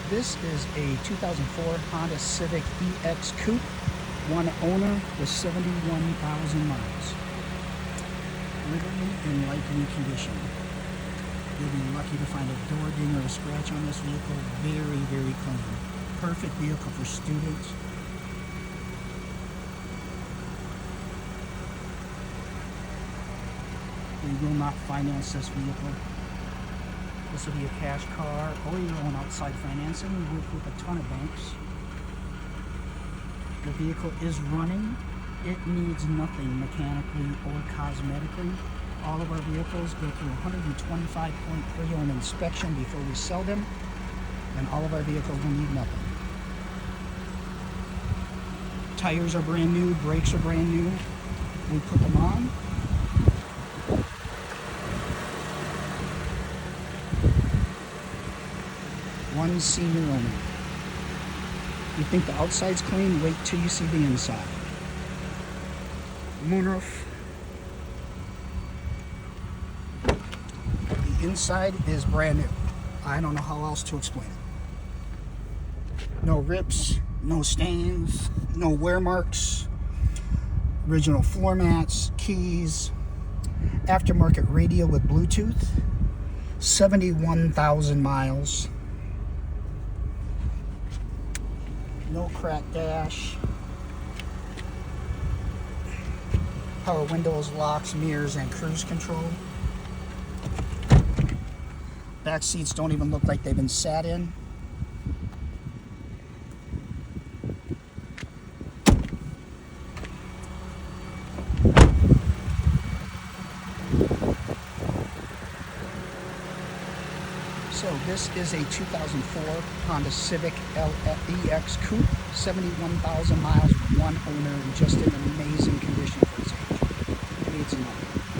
This is a 2004 Honda Civic EX Coupe, one owner with 71,000 miles. Literally in like new condition. You'll be lucky to find a door ding or a scratch on this vehicle. Very, very clean. Perfect vehicle for students. We will not finance this vehicle. This will be a cash car or your own outside financing. We work with a ton of banks. The vehicle is running. It needs nothing mechanically or cosmetically. All of our vehicles go through a 125-point pre-owned inspection before we sell them, and all of our vehicles will need nothing. Tires are brand new, brakes are brand new. We put them on. One senior owner. You think the outside's clean? Wait till you see the inside. Moonroof. The inside is brand new. I don't know how else to explain it. No rips, no stains, no wear marks. Original floor mats, keys, aftermarket radio with Bluetooth. 71,000 miles. No cracked dash. Power windows, locks, mirrors, and cruise control. Back seats don't even look like they've been sat in. So this is a 2004 Honda Civic EX Coupe, 71,000 miles, one owner, just in amazing condition.